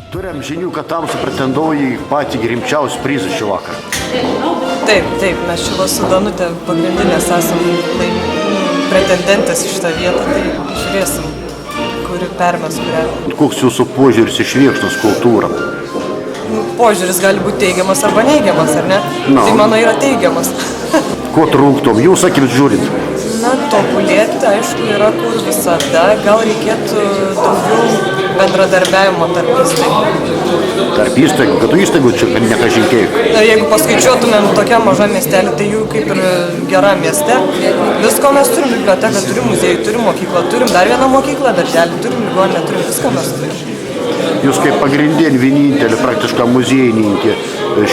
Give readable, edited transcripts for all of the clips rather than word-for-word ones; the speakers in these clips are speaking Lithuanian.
Turim žinių, kad Tamsa pretenduoja į patį rimčiausią prizą šį vakarą. Taip, mes čia su Danute pagrindinės esam pretendentės į šitą vietą, tai žiūrėsim, kuri permes kurią. Koks jūsų požiūris į Švėkšnos kultūrą? Požiūris gali būti teigiamas arba neigiamas, ar ne? No. Tai mano yra teigiamas. Ko trūktum, jūs akimis žiūrint? Na, tobulėti, aišku, yra kur visada. Gal reikėtų daugiau bendradarbiavimo tarp įstaigų. Tarp įstaigų? Kad įstaigų čia nekažinkėjų? Na, jeigu paskaičiuotumėm tokią mažą miestelį, tai jų kaip ir gera mieste. Visko mes turim, biblioteką turim, muziejų turim, mokyklą turim, dar vieną mokyklą, darželį turim, ligoninę turim, viską mes turim. Jūs kaip pagrindinė vienintelė praktiškai muziejininkė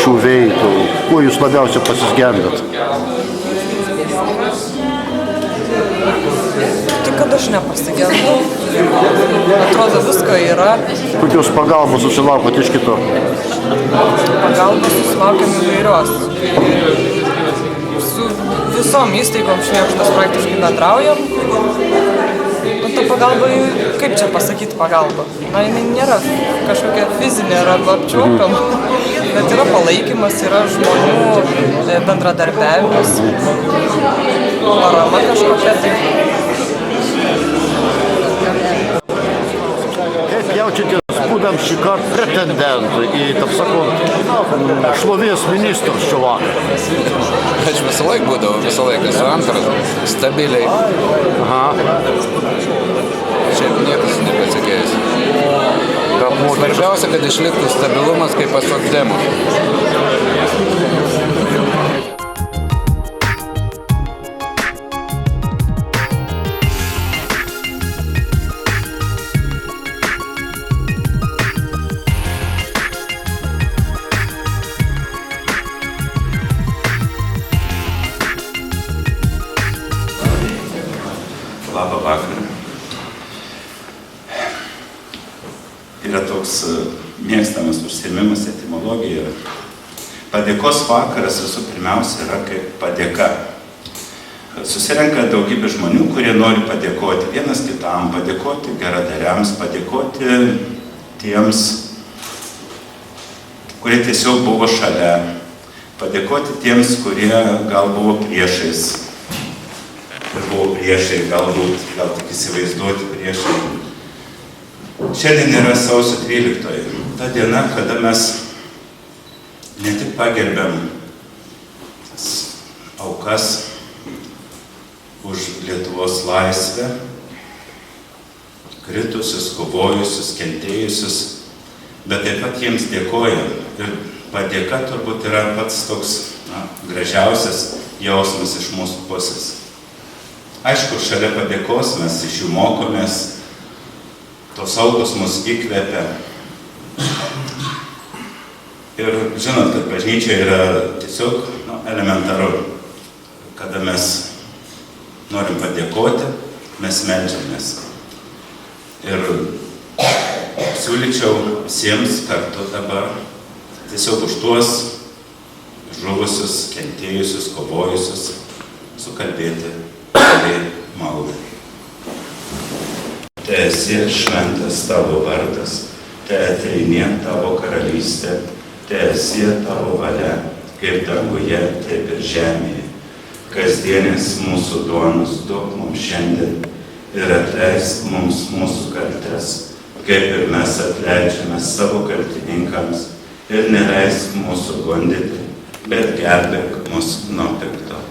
šių veiklų, kuo jūs labiausiai pasisgendat? Tai kad aš nepasigendu. Atrodo, visko yra. Kokios pagalbos susilaukot iš kito? Pagalbos susilaukiam įvairios. Su visom įstaigom Švėkšnos praktiškai bendraujam. O ta pagalba, kaip čia pasakyti pagalba? Na, jinai nėra kažkokia fizinė arba apčiuopiama, bet yra palaikymas, yra žmonių bendradarbiavimas, parama kažkokia. Kaip jaučiatės, būdam šį kartą pretendentų į, taip sakant, šlovės ministrus šio vakarą? Aš visą laiką būdavau, visą laiką esu antras, stabiliai. Aha. Šiaip niekas nepasikeis. Svarbiausia, kad išliktų stabilumas kaip pas socdemus. Labą vakarą. Yra toks mėgstamas užsiėmimas etimologija. Padėkos vakaras visų pirmiausia yra kaip padėka. Susirenka daugybė žmonių, kurie nori padėkoti vienas kitam, padėkoti geradariams, padėkoti tiems, kurie tiesiog buvo šalia, padėkoti tiems, kurie gal buvo priešais. Ir buvo priešai, gal tik įsivaizduoti priešai. Šiandien yra sausio 13. Ta diena, kada mes ne tik pagerbiam aukas už Lietuvos laisvę, kritusius, kovojusius, kentėjusius, bet taip pat jiems dėkojam. Ir padėka turbūt yra pats toks gražiausias jausmas iš mūsų pusės. Aišku, šalia padėkos mes iš jų mokomės, tos aukos mus įkvepia. Ir žinot, kad bažnyčia yra tiesiog elementaru. Kada mes norim padėkoti, mes meldžiamės. Ir siūlyčiau visiems kartu dabar tiesiog už tuos žuvusius, kentėjusius, kovojusius sukalbėti maldą. Teesie šventas tavo vardas, teateinie tavo karalystė, teesie tavo valia, kaip danguje, taip ir žemėje. Kasdienės mūsų duonos duok mums šiandien ir atleisk mums mūsų kaltes, kaip ir mes atleidžiame savo kaltininkams ir neleisk mūsų gundyti, bet gelbėk mus nuo pikto.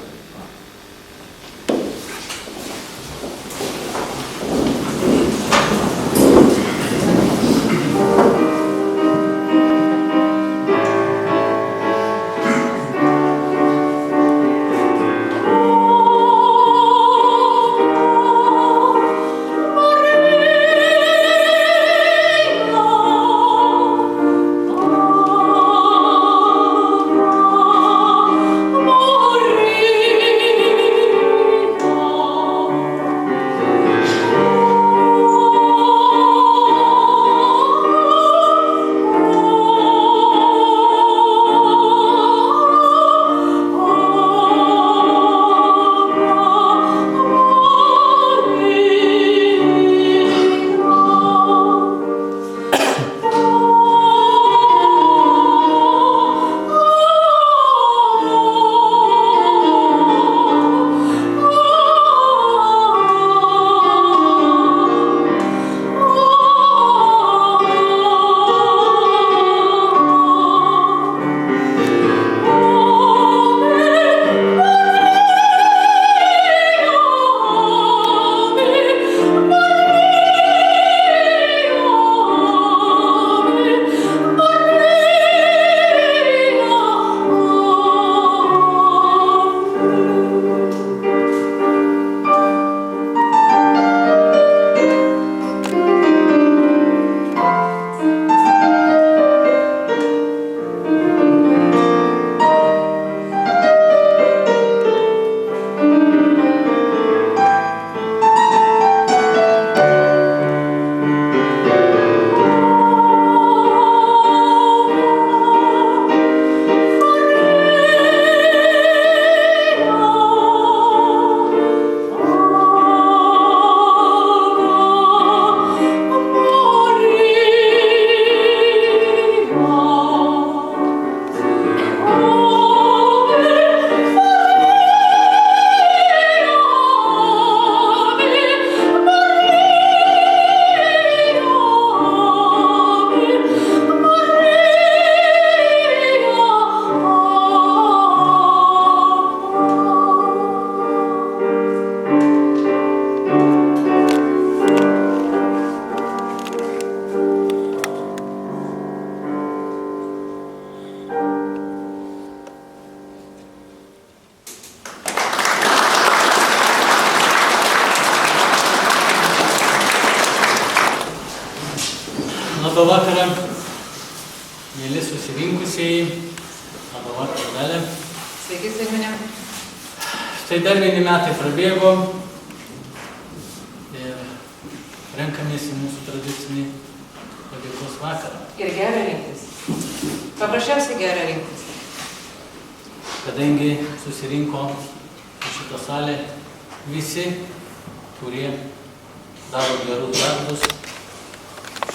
Labą vakarą, mėly susirinkusieji, labą vakarą dalė. Sveiki, Sėminė. Štai dar vieni metai prabėgo ir renkamės į mūsų tradicinį padėkos vakarą. Ir gera rinktis. Paprasčiausiai gera rinktis. Kadangi susirinko į šitą salę visi, kurie daro gerus darbus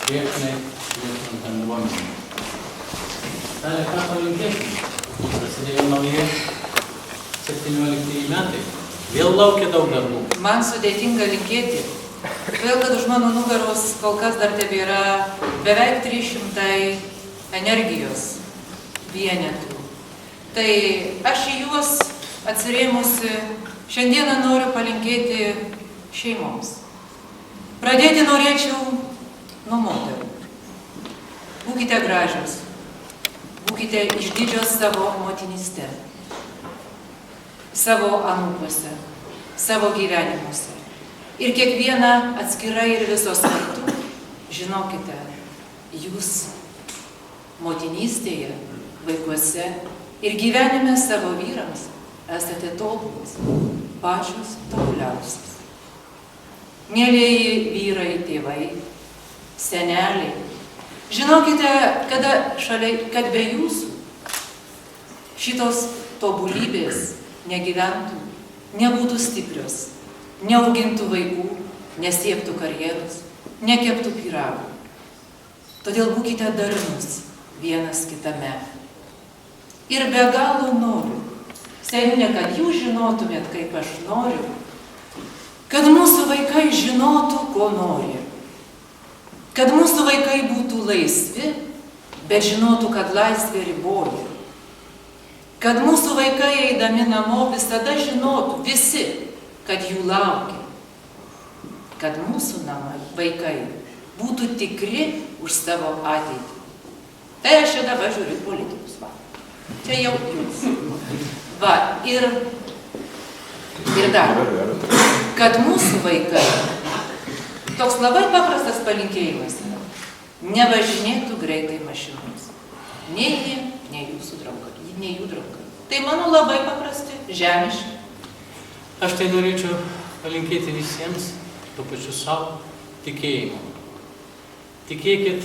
švietmai, švietmai bendruomenė. Dalė, ką palinkėsim? Prasidėjo nauji 17 metai. Vėl laukia daug darbų. Man sudėtinga linkėti, todėl kad už mano nugaros kol kas dar tebėra beveik 300 energijos vienetų. Tai aš į juos atsirėmusi šiandieną noriu palinkėti šeimoms. Pradėti norėčiau nuo moterų. Būkite gražios, būkite išdidžios savo motinystę, savo anūkuose, savo gyvenimuose. Ir kiekviena atskirai ir visos kartu, žinokite, jūs motinystėje, vaikuose ir gyvenime savo vyrams esate tobulos, pačios tobuliausios. Mėlieji vyrai, tėvai, seneliai, žinokite, kad be jūsų šitos tobulybės negyventų, nebūtų stiprios, neaugintų vaikų, nesiektų karjeros, nekeptų pyragų. Todėl būkite darnus vienas kitame. Ir be galo noriu, Seniūne, kad jūs žinotumėt, kaip aš noriu, kad mūsų vaikai žinotų, ko nori. Kad mūsų vaikai būtų laisvi, bet žinotų, kad laisvė riboja. Kad mūsų vaikai eidami namo visada žinotų visi, kad jų laukia. Kad mūsų vaikai būtų tikri už savo ateitį. Tai aš čia dabar žiūriu politikus. Va. Čia jau jūs. Va, ir dar, kad mūsų vaikai, toks labai paprastas palinkėjimas yra, nevažinėtų greitai mašinomis. Nei jie, nei jūsų draugai, nei jų draugai. Tai mano labai paprasti, žemiški. Aš tai norėčiau palinkėti visiems, tuo pačiu savo, tikėjimo. Tikėkit,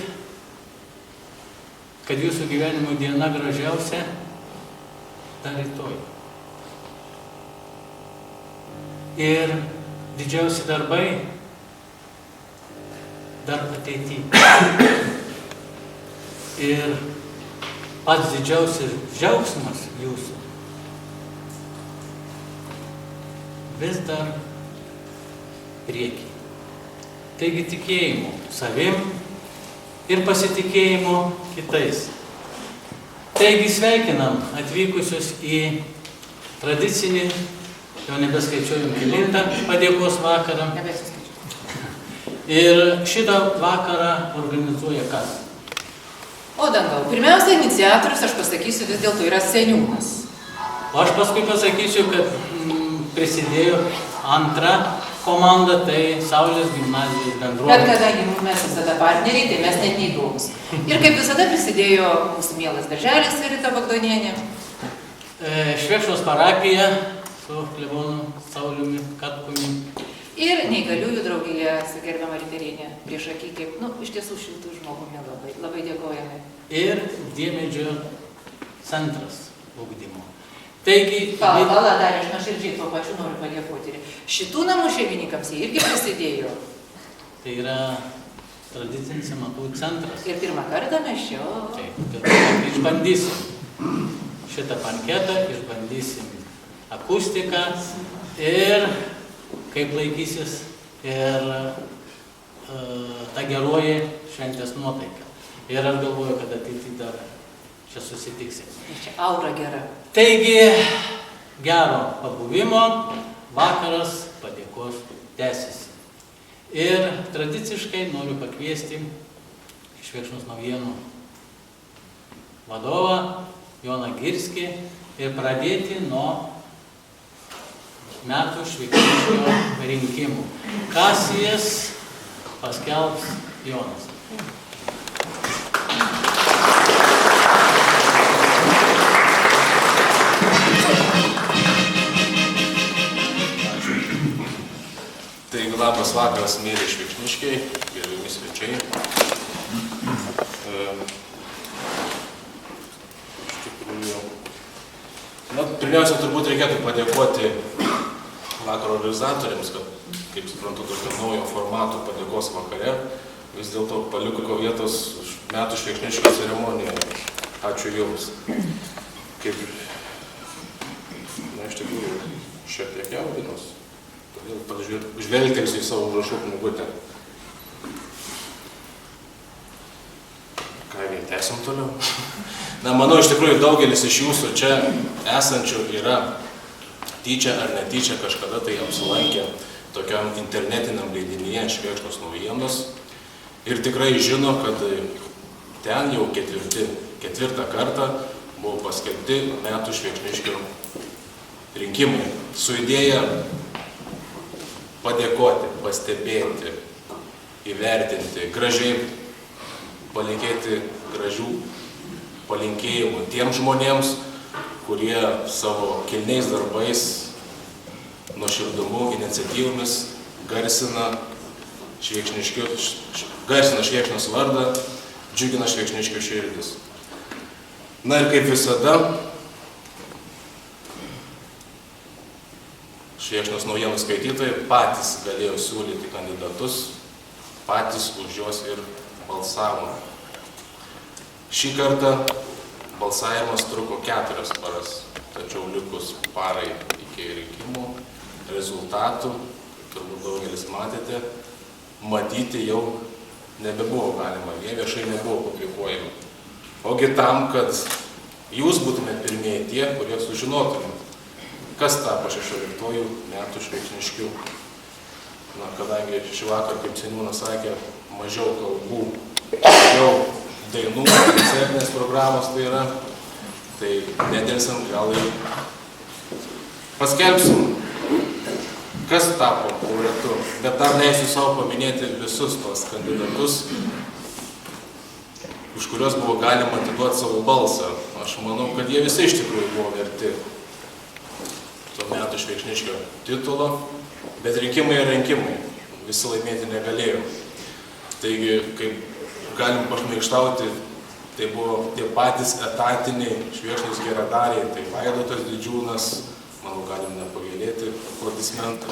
kad jūsų gyvenimo diena gražiausia dar rytoj. Ir didžiausi darbai dar ateityje. Ir pats didžiausias džiaugsmas jūsų vis dar priekį. Taigi tikėjimo savim ir pasitikėjimo kitais. Taigi sveikinam atvykusius į tradicinį, jau nebeskaičiuojam kelintą padėkos vakarą. Ir šitą vakarą organizuoja kas? O dangau, pirmiausia, iniciatorius, aš pasakysiu, vis dėlto yra seniūnas. O aš paskui pasakysiu, kad prisidėjo antra komanda, tai Saulės gimnazijos bendruomenė. Bet kadangi mes visada partneriai, tai mes net neįdomus. Ir kaip visada prisidėjo mūsų mielas darželis Rita Bagdonienė. Švėkšnos parapija su klebonu Sauliumi Katkumi. Ir neįgaliųjų draugija su gerbiama Riterienė prieš akį, kaip, iš tiesų šiltų žmogumi labai, labai dėkojame. Ir Diemedžio centras ugdymo. Taigi... Pala, dar aš nuoširdžiai tuo pačiu noriu padėkoti. Šitų namų šeimininkams jie irgi prisidėjo. Tai yra tradicinis amatų centras. Ir pirmą kartą mes čia... Taip, išbandysim šitą panketą, išbandysim akustiką ir kaip laikysis ir ta geroji šventės nuotaika. Ir aš galvoju, kad ateityje dar čia susitiksim. Čia aura gera. Taigi, gero pabuvimo, vakaras padėkos tęsiasi. Ir tradiciškai noriu pakviesti Švėkšnos naujienų vadovą Joną Girskį ir pradėti nuo metų švėkšniškio rinkimų. Kas jis paskelbs Jonas? Taigi labas vakaras, mėly šviekšniškiai, gerbiami svečiai. Iš tikrųjų, pirmiausia, turbūt reikėtų padėkoti vakaro organizatoriams, kad, kaip suprantu, tokio naujo formato padėkos vakare vis dėlto paliko vietos metų šviekšniškių ceremonijoje. Ačiū Jums. Kaip, iš tikrųjų, šiek tiek jaudinos. Todėl žvelgtelsiu į savo užrašų knygutę. Kągi, tęsim toliau. Manau, iš tikrųjų, daugelis iš jūsų čia esančių yra tyčia ar netyčia kažkada tai apsilankė tokiam internetiniam leidinyje Švėkšnos naujienos ir tikrai žino, kad ten jau ketvirtą kartą buvo paskelbti metų šviekšniškių rinkimai su idėja padėkoti, pastebėti, įvertinti, gražiai palinkėti gražių palinkėjimų tiems žmonėms, kurie savo kilniais darbais, nuoširdumu, iniciatyvomis garsina Švėkšnos vardą, džiugina šviekšniškių širdis. Na ir kaip visada, Švėkšnos naujienų skaitytojai patys galėjo siūlyti kandidatus, patys už juos ir balsavo. Šį kartą balsavimas truko 4 paras, tačiau likus parai iki rinkimų rezultatų, turbūt daugelis matėte, matyti jau nebebuvo galima, jie viešai nebuvo publikuojami. Ogi tam, kad jūs būtumėte pirmieji tie, kurie sužinotumėte, kas tapo 16 metų šviekšniškių. Kadangi šį vakar, kaip seniūnas sakė, mažiau kalbų, mažiau dainų, koncertinės programos tai yra, tai nedelsant gal ir paskelbsim, kas tapo laureatu, bet dar leisiu savo paminėti visus tos kandidatus, už kuriuos buvo galima atiduoti savo balsą. Aš manau, kad jie visi iš tikrųjų buvo verti to metų šviekšniškio titulo, bet rinkimai yra rinkimai, visi laimėti negalėjo. Taigi, kaip galim pašmaikštauti, tai buvo tie patys etatiniai Švėkšnos geradariai, tai Vaidotas Didžiūnas, manau, galim nepagailėti aplodismentą.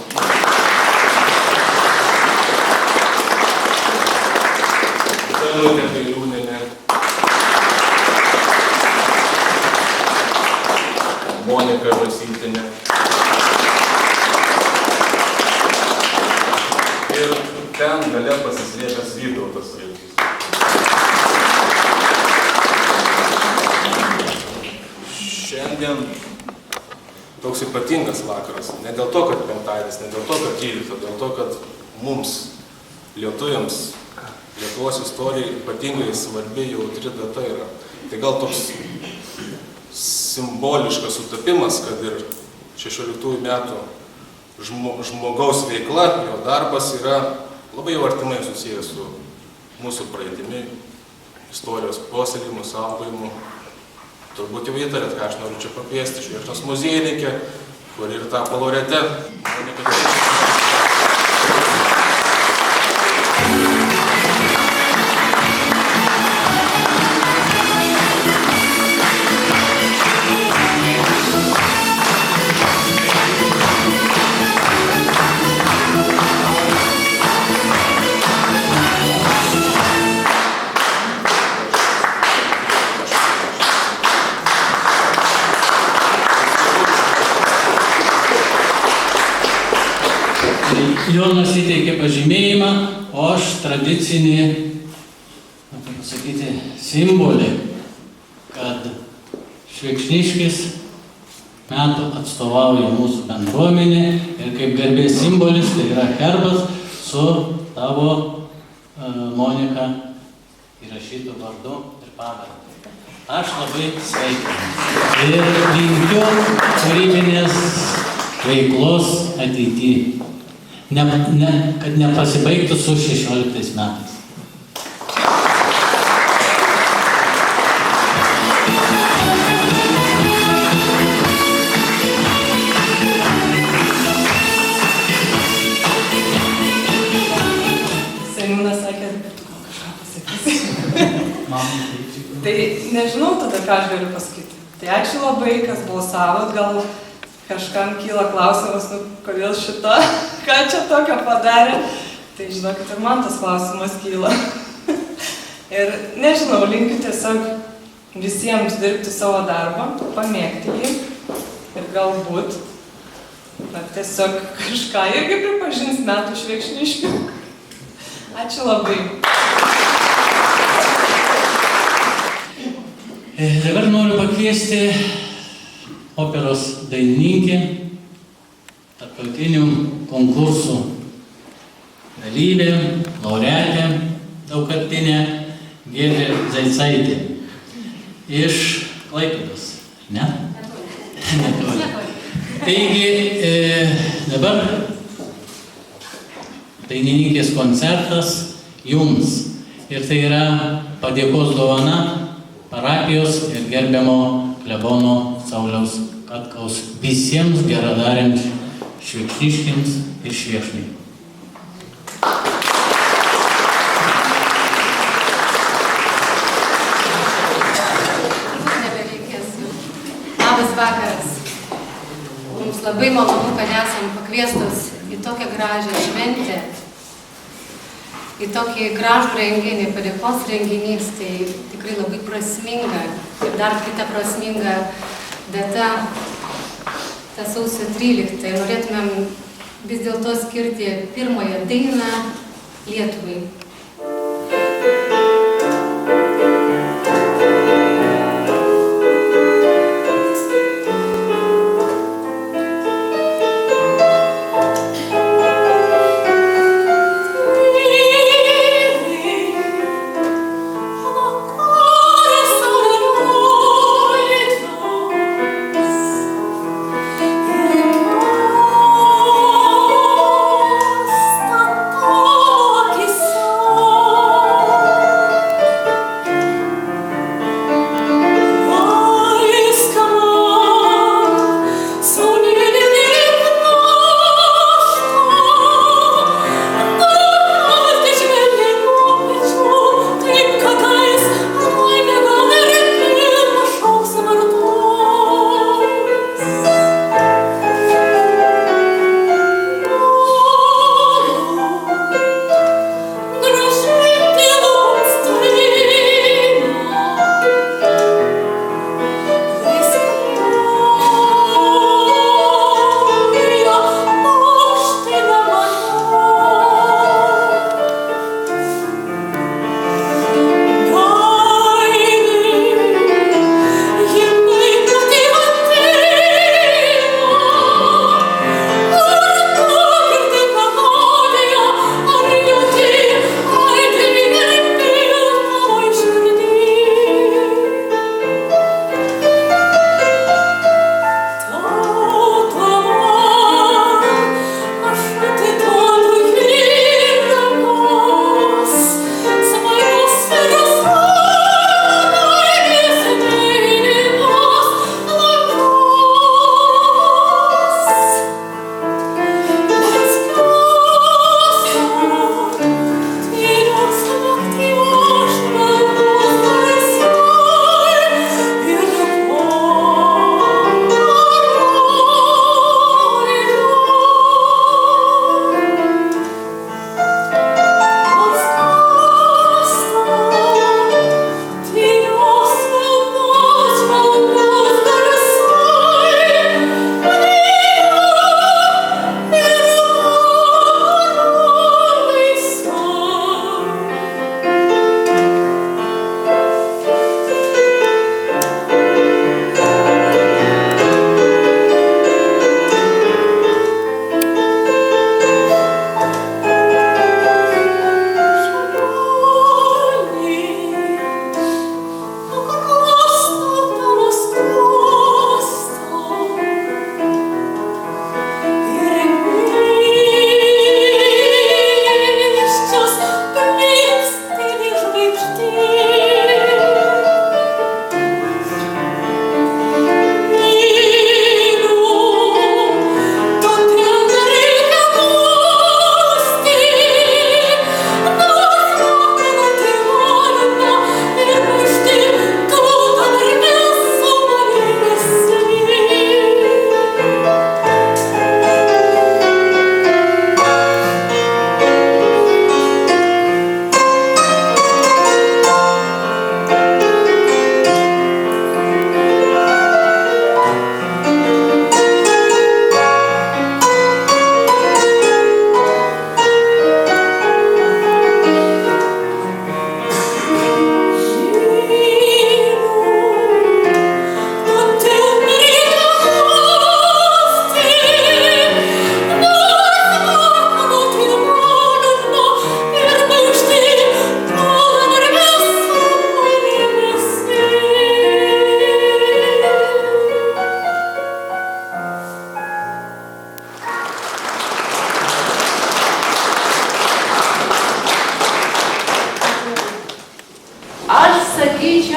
Danutė Gailiūnienė, Monika Žasytinė ir ten gale pasislėpęs Vytautas Railys. Šiandien toks ypatingas vakaras, ne dėl to, kad penktadienis, ne dėl to, kad 13, dėl to, kad mums, lietuviams, Lietuvos istorijai ypatingai svarbi jautri data yra. Tai gal toks simboliškas sutapimas, kad ir 16 metų žmogaus veikla, jo darbas yra labai jau artimai susijęs su mūsų praeitimi, istorijos puoselėjimu, saugojimu. Turbūt jau įtarėt, ką aš noriu čia pakviesti, Švėkšnos muziejininkę, kuri ir tapo laureate. Jonas įteikė pažymėjimą, o aš tradicinį, kaip pasakyti, simbolį, kad Švėkšniškis metų atstovauja mūsų bendruomenė ir kaip garbės simbolis tai yra herbas su tavo Monika įrašytų vardu ir pavarde. Aš labai sveikinu ir linkiu kūrybinės veiklos ateityje. Kad nepasibaigtų su 16 metais. Tai nežinau tada, ką aš galiu pasakyti. Tai ačiū labai, kas balsavot, gal kažkam kyla klausimas, nu, kodėl šita, ką čia tokio padarė. Tai žinokit, ir man tas klausimas kyla. Ir nežinau, linkiu tiesiog visiems dirbti savo darbą, pamėgti jį ir galbūt tiesiog kažką irgi pripažins metų Švėkšniškių. Ačiū labai. Dabar noriu pakviesti operos dainininkį, tarptautinių konkursų dalyvė, laureatė daugkartinė Giedrė Zaicaitė iš Klaipėdos, ne? Netoli. Taigi dabar dainininkės koncertas jums ir tai yra padėkos dovana parapijos ir gerbiamo klebono Sauliaus Katkaus visiems geradariams švėkšniškiams ir švėkšniai. Labas vakaras. Mums labai malonu, kad esam pakviestos į tokią gražią šventę, į tokį gražų renginį, padėkos renginys, tai tikrai labai prasminga. Ir dar kita prasminga data, ta sausio 13. Norėtumėm vis dėlto skirti pirmąją dainą Lietuvai. Stop,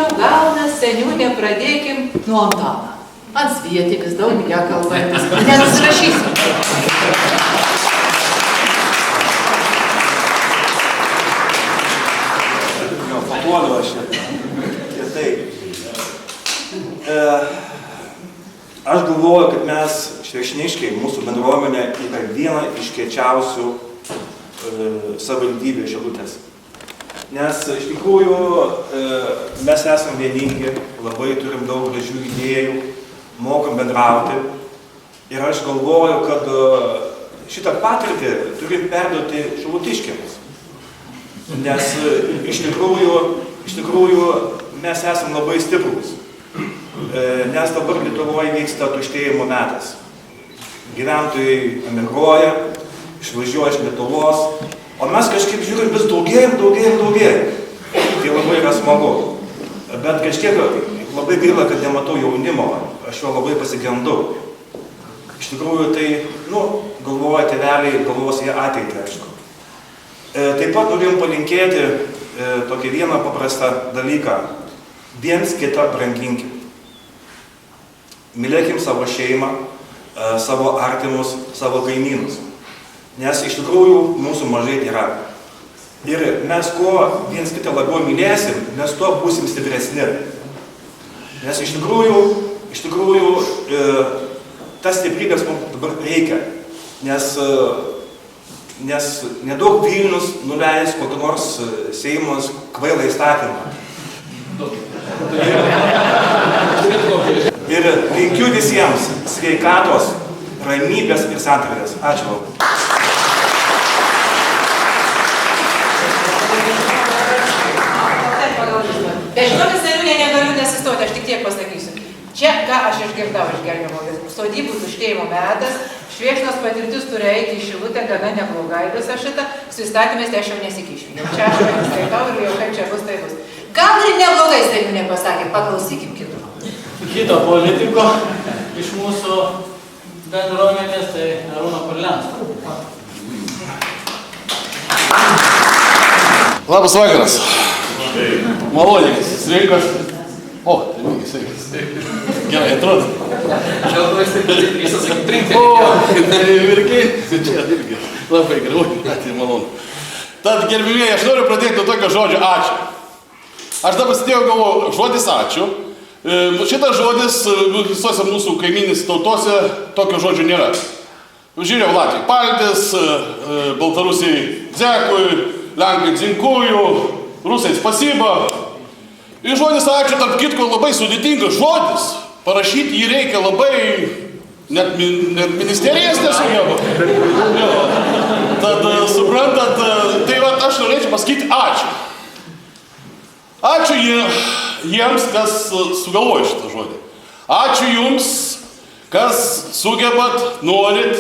sakyčiau, gal mes seniūnė pradėkim nuo Antano. Ant Svietikas daug ją kalbantis. Nenusirašysim. Papuoliau aš ir taip. Aš galvoju, kad mes Šerkšniškiai, mūsų bendruomenė, yra viena iš kiečiausių savivaldybių Šilutės. Nes iš tikrųjų mes esame vieningi, labai turim daug gražių idėjų, mokam bendrauti. Ir aš galvoju, kad šitą patirtį turim perduoti šilutiškiams. Nes iš tikrųjų mes esam labai stiprus. Nes dabar Lietuvoje vyksta tuštėjimo metas. Gyventojai emigruoja, išvažiuoja iš Lietuvos, o mes kažkaip žiūrim vis daugėjam. Tai labai yra smagu. Bet kažkiek labai gaila, kad nematau jaunimo, aš jo labai pasigendu. Iš tikrųjų tai, galvoja tėveliai, galvos jie ateitį, aišku. Taip pat norim palinkėti tokį vieną paprastą dalyką. Viens kitą branginkim. Mylėkim savo šeimą, savo artimus, savo kaimynus. Nes iš tikrųjų mūsų mažai yra. Ir mes kuo viens kitą labiau mylėsim, mes tuo būsim stipresni. Nes iš tikrųjų tas stiprybės mums dabar reikia. Nes nedaug Vilnius nuleis kokį nors Seimas kvailą įstatymą. Ir linkiu visiems sveikatos, ramybės ir santvarkės. Ačiū. Bet žinokit, seniūnė, negaliu nesistoti, aš tik tiek pasakysiu. Čia, ką aš išgirdau iš gerbiamo, sodybų tuštėjimo metas, Švėkšnos patirtis turi eiti į Šilutę gana neblogai visą šitą, su įstatymais tai aš jau nesikišiu. Jau čia aš jau skaitau ir jau kaip čia bus, tai bus. Gal ir neblogai seniūnė pasakė, paklausykim kito. Kito politiko iš mūsų bendruomenės, tai Arūno Kurliansko. Labas vakaras. Maloniai, sveikas. O, sveikas. Gerai, atrodo. Čia labai sakyti, visą sakyti, trinkti. O, tai virkiai. Čia irgi labai gerai, tai malonu. Tad, gerbimieji, aš noriu pradėti nuo tokio žodžio ačiū. Aš dabar sėdėjau galvoju, žodis ačiū. Šitas žodis visose mūsų kaiminės tautose tokio žodžio nėra. Žiūrėjau, Latvijai paltis, Baltarusiai dzekui, Lenkai dzinkųjų, Rusai spasiba. Ir žodis ačiū, tarp kitko, labai sudėtingas žodis. Parašyti jį reikia labai, net ministerijas nesugeba. Tad, suprantat, tai va, aš norėčiau pasakyti ačiū. Ačiū jiems, kas sugalvojo šitą žodį. Ačiū jums, kas sugebat, norit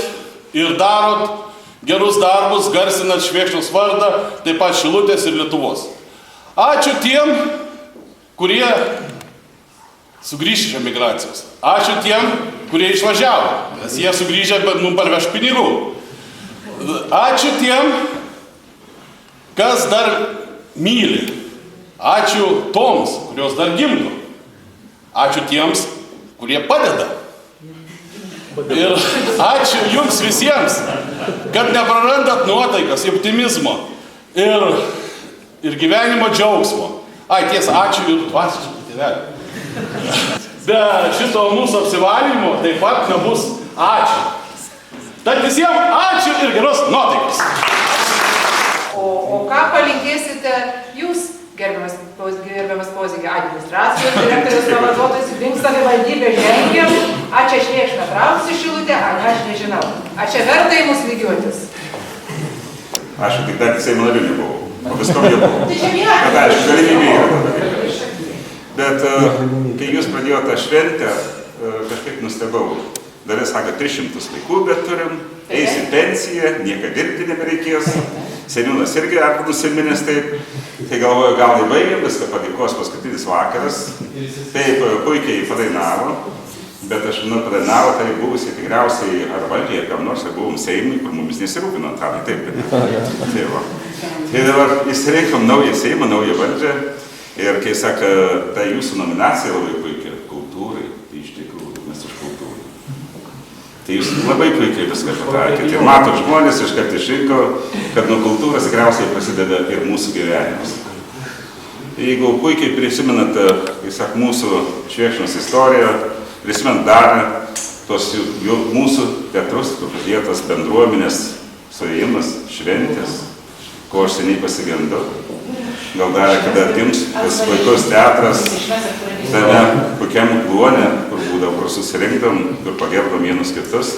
ir darot gerus darbus, garsinat Švėkšnos vardą, taip pat Šilutės ir Lietuvos. Ačiū tiem, kurie sugrįš iš emigracijos. Ačiū tiem, kurie išvažiavo, nes jie sugrįžę, bet mums parveš pinigų. Ačiū tiem, kas dar myli. Ačiū toms, kurios dar gimdo. Ačiū tiems, kurie padeda. Ir ačiū jums visiems, kad neprarandat nuotaikas, optimizmo ir gyvenimo džiaugsmo. Tiesa, ačiū ir dvasiškai tėvelį. Be šito mūsų apsivalymo taip pat nebus ačiū. Tad visiems ačiū ir geros nuotaikos. O ką palinkėsite jūs, gerbiamas Pozigė, administracijos direktorius pavaduotojas, link savivaldybė žengiam, čia Švėkšna trauksi Šilutę, aš nežinau. Čia verta į mus lygiuotis. Aš tik dar Seimo nariu nebuvau, o viskam jau buvau. Tai čia viena. Bet aišku, galimybė yra. Bet kai jūs pradėjote tą šventę, kažkaip nustebau. Dalis sako, 300 vaikų, bet turim, eis į pensiją, nieko dirbti nebereikės. Seniūnas irgi arba nusiminęs taip. Tai galvoju, gal įbaigėm, viską padėkos paskutinis vakaras. Taip, puikiai padainavo. Bet aš manau, padainavo tai buvusiai tikriausiai ar valdžiai, ar kam nors, ar buvom Seimui, kur mumis nesirūpino Antanai. Taip, ne? Tai va. Tai dabar įsireikom naują Seimą, naują valdžią. Ir kai sako, ta jūsų nominacija labai puikia, kultūrai, tai iš tikrųjų mes už kultūrą. Tai jūs labai puikiai viską patarkite. Ir matot, žmonės iškart išrinko, kad nuo kultūros tikriausiai prasideda ir mūsų gyvenimas. Jeigu puikiai prisimenate, kai sak, mūsų Švėkšnos istoriją, prisimint dar tos mūsų teatrus, vietos bendruomenės, suėjimas, šventės, ko aš seniai pasigendau. Gal dar, kada atims tas puikus teatras, tame kokiam kluone, kur būdavo, kur susirinkdom, kur pagerbdom vienus kitus.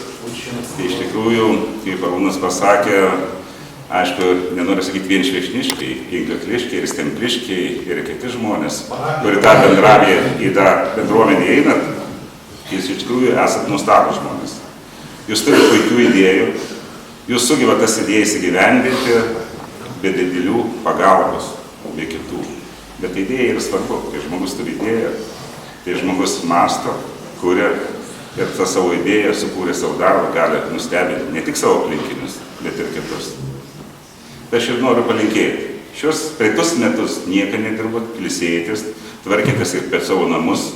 Tai iš tikrųjų, kaip Arūnas pasakė, aišku, nenoriu sakyti vien švėkšniškiai, inkakliškiai ir stempliškiai ir kiti žmonės, kuri tą bendravį į tą bendruomenį einat, jūs iš tikrųjų esat nuostabūs žmonės. Jūs turite puikių idėjų, jūs sugebate tas idėjas įgyvendinti be didelių pagalbos, be kitų. Bet idėja yra svarbu, kai žmogus turi idėją, tai žmogus masto, kuria ir tą savo idėją sukūrė savo darbą, gali nustebinti ne tik savo aplinkinius, bet ir kitus. Tai aš ir noriu palinkėti. Šios praeitus metus nieką nedirbot, ilsėjotės, tvarkėtės ir per savo namus,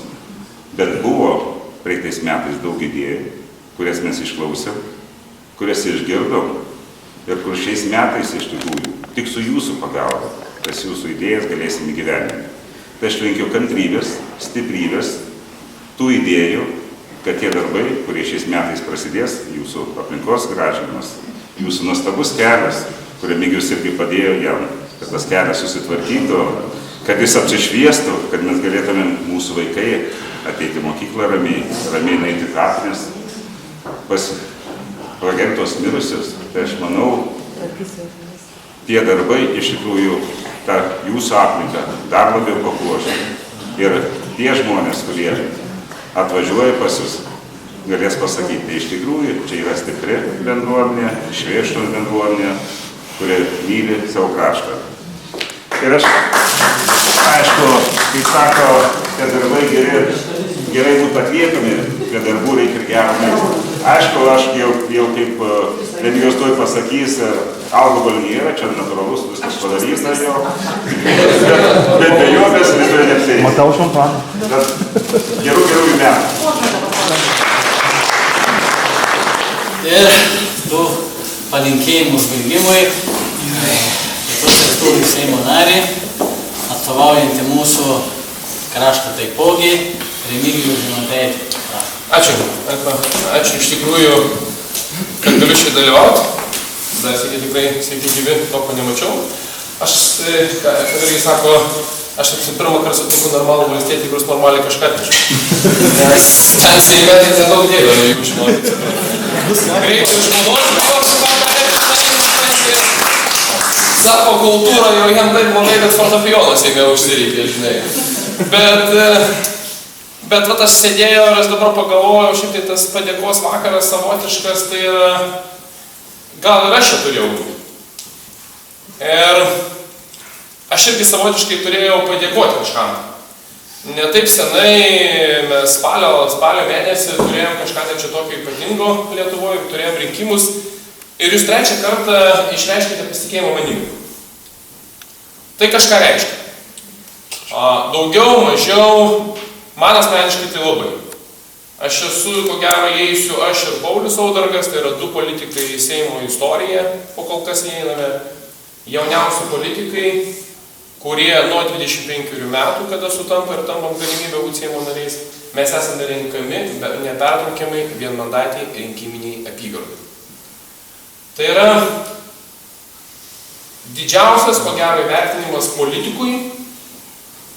bet buvo praeitais metais daug idėjų, kurias mes išklausėm, kurias išgirdom ir kur šiais metais iš tikrųjų tik su jūsų pagalba tas jūsų idėjas galėsim įgyvendinti. Tai aš linkiu kantrybės, stiprybės, tų idėjų, kad tie darbai, kurie šiais metais prasidės, jūsų aplinkos gražinimas, jūsų nuostabus kelias, kuriame jūs irgi padėjo jam, kad tas kelias susitvarkytų, kad jis apsišviestų, kad mes galėtumėm mūsų vaikai ateiti į mokyklą ramiai nueiti kapines, pagerbti tuos mirusius. Tai aš manau, tie darbai iš tikrųjų tą jūsų aplinką dar labiau papuošia. Ir tie žmonės, kurie atvažiuoja pas jūs, galės pasakyti, tai iš tikrųjų čia yra stipri bendruomenė, Švėkšnos bendruomenė, kuri myli savo kraštą. Ir aš, aišku, kaip sako, kad darbai gerai būtų atliekami, kad darbų reikia ir gero maisto. Aišku, aš jau kaip Remigijus tuoj pasakys, alkoholio nėra, čia natūralus viskas padaryta jo, bet be jo mes visai neapsėdėm. Matau šampaną. Gerų metų. Ir tų palinkėjimų žvaigimui, kitus Seimo narį, atstovaujantį mūsų kraštą taipogi, Remigijų Žemaitaitį. Ačiū. Ačiū iš tikrųjų, kad galiu čia dalyvauti. Dar sėkiai tikrai sveiki gyvi, to ko nemačiau. Aš, kad irgi sako, aš pirmą kartą sutinku normalų valstietį, kuris normaliai kažką atveža. Nes ten sveikatai nedaug dėlio, jeigu žinoti. Greitai žmonos, sako kultūra, jau jam taip manai, kad fortepijonas jėga užsireikė, žinai. Bet vat aš sėdėjau ir aš dabar pagalvojau, šiaip tai tas padėkos vakaras savotiškas, tai gal ir aš čia turėjau būti. Ir aš irgi savotiškai turėjau padėkoti kažkam. Ne taip senai mes spalio mėnesį turėjom kažką čia tokio ypatingo Lietuvoje, turėjom rinkimus ir jūs trečią kartą išreiškite pasitikėjimą manimi. Tai kažką reiškia. Daugiau, mažiau, man asmeniškai tai labai. Aš esu, ko gero, įeisiu aš ir Paulius Saudargas, tai yra du politikai Seimo istoriją, po kol kas įeiname, jauniausi politikai, kurie nuo 25 metų, kada sutampa ir tampam galimybę būti Seimo nariais, mes esame renkami, nepertraukiamai vienmandatiniai rinkiminiai apygardai. Tai yra didžiausias, ko gero, įvertinimas politikui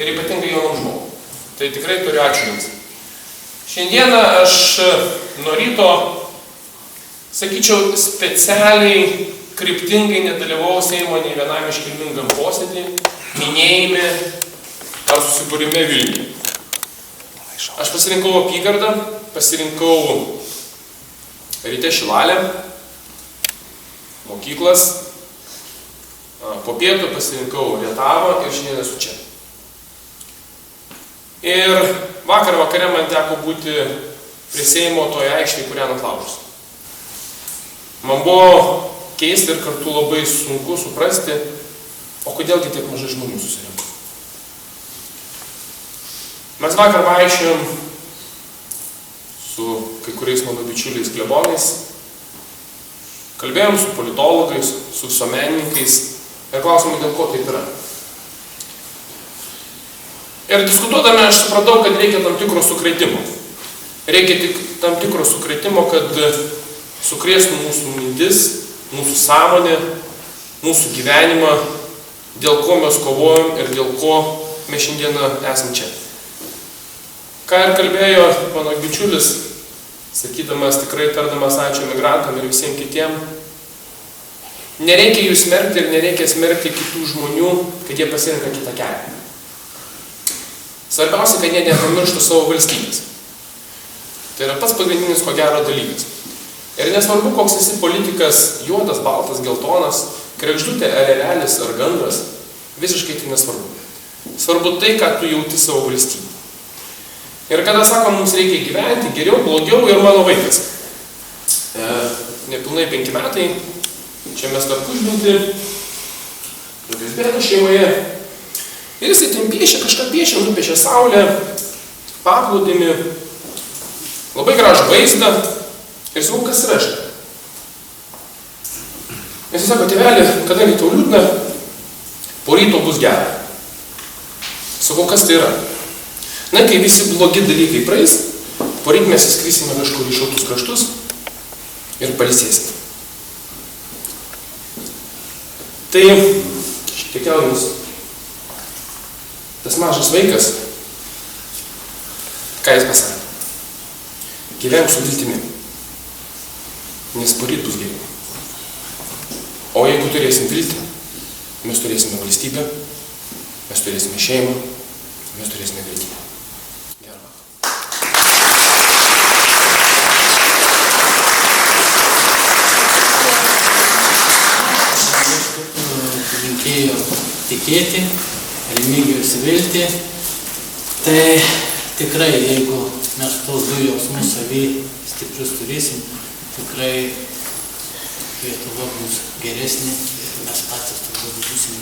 ir ypatingai jaunam žmogui. Tai tikrai turiu ačiū Jums. Šiandieną aš nuo ryto, sakyčiau, specialiai, kryptingai nedalyvau Seimo nei vienam iškilmingam posėdį, minėjime ar susibūrime Vilniuje. Aš pasirinkau apygardą, pasirinkau ryte Šilalę, mokyklas, po pietų pasirinkau Rietavą ir šiandien esu čia. Ir vakare man teko būti prie Seimo toje aikštėje, kurią nutlaužus. Man buvo keista ir kartu labai sunku suprasti, o kodėlgi tiek mažai žmonių susirinko. Mes vakar vaikščiojom su kai kuriais mano bičiuliais klebonais, kalbėjom su politologais, su visuomenininkais ir klausimai, dėl ko taip yra. Ir diskutuodami aš supratau, kad reikia tam tikro sukrėtimo. Reikia tik tam tikro sukrėtimo, kad sukrėstų mūsų mintis, mūsų sąmonę, mūsų gyvenimą, dėl ko mes kovojom ir dėl ko mes šiandieną esam čia. Ką ir kalbėjo mano bičiulis, sakydamas tikrai tardamas ačiū migrantam ir visiems kitiem, nereikia jų smerkti ir nereikia smerkti kitų žmonių, kad jie pasirenka kitą kelią. Svarbiausia, kad jie nepamirštų savo valstybės. Tai yra pats pagrindinis, ko gero, dalykas. Ir nesvarbu, koks esi politikas, juodas, baltas, geltonas, kregždutė, erelis ar gandras, visiškai tai nesvarbu. Svarbu tai, ką tu jauti savo valstybę. Ir kada sako, mums reikia gyventi geriau, blogiau ir mano vaikas. Nepilnai 5 metai, čia mes kartu žinoti, tokias bėdas šeimoje. Ir jisai ten piešia, kažką piešia, nupiešia saulę, paplūdimį, labai gražų vaizdą. Ir sakau, kas yra šitą? Jisai sako, tėvelį, kadangi tau liūdna, po ryto bus gera. Sakau, kas tai yra? Na, kai visi blogi dalykai praeis, po ryt mes įskrysime kažkur į šaltus kraštus ir pailsėsime. Tai, šiek jaunas, tas mažas vaikas, ką jis pasakė? Gyvenk su viltimi, nes po ryt bus geriau. O jeigu turėsim viltį, mes turėsime valstybę, mes turėsime šeimą, mes turėsime vertybę. Gerą vakarą. Linkėjo tikėti, Remigijus viltį, tai tikrai, jeigu mes tos du jausmus savy stiprius turėsim, tikrai Lietuva bus geresnė ir mes patys turbūt būsim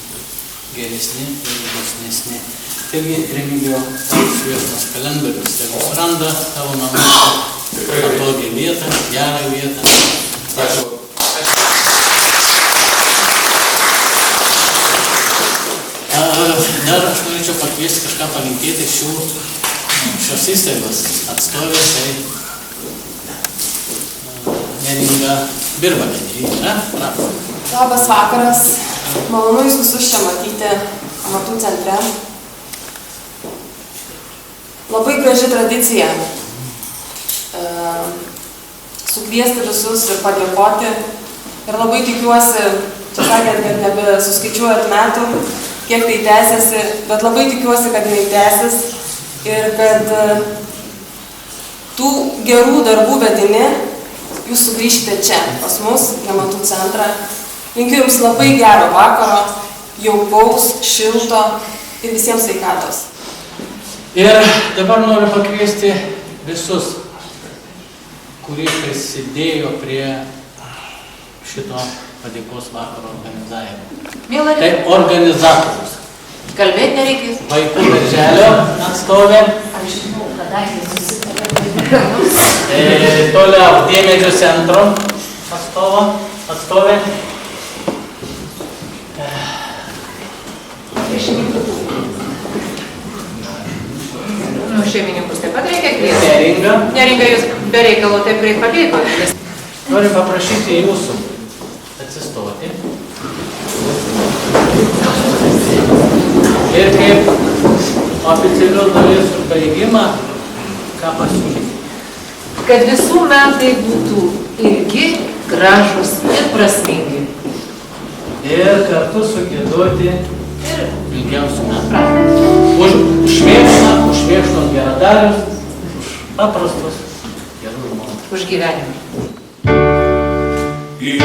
geresni ir dosnesni. Taigi, Remigijo, tau šviesas kalendorius, tegu suranda tavo namuose patogią vietą, gerą vietą. Ačiū. Dar aš norėčiau pakviesti kažką palinkėti šios įstaigos atstovės, tai Neringa Birbakienė, ne? Prašau. Labas vakaras, malonu jūs visus čia matyti amatų centre. Labai graži tradicija sukviesti visus ir padėkoti. Ir labai tikiuosi, čia sakėt, kad nebesuskaičiuojat metų, kiek tai tęsiasi, bet labai tikiuosi, kad jinai tęsis ir kad tų gerų darbų vedini jūs sugrįžite čia, pas mus, į amatų centrą. Linkiu jums labai gero vakaro, jaukaus, šilto ir visiems sveikatos. Ir dabar noriu pakviesti visus, kurie prisidėjo prie šito padėkos vakaro organizavimo. Tai organizatorius. Kalbėti nereikės. Vaikų darželio atstovė. Aš žinau, kadangi susitarė. Toliau Diemedžio centro atstovė. Šeimininkus taip pat reikia kviesti. Neringa. Neringa, jūs be reikalo taip greit pabėgote. Noriu paprašyti jūsų atsistoti. Ir kaip oficialios dalies užbaigimą, ką pasiūlyti? Kad visų metai būtų ilgi, gražus ir prasmingi. Ir kartu sugiedoti Ir ilgiausių metų. Už šmėkštus geradarius, už paprastus gerus žmones. už gyvenimą. Ir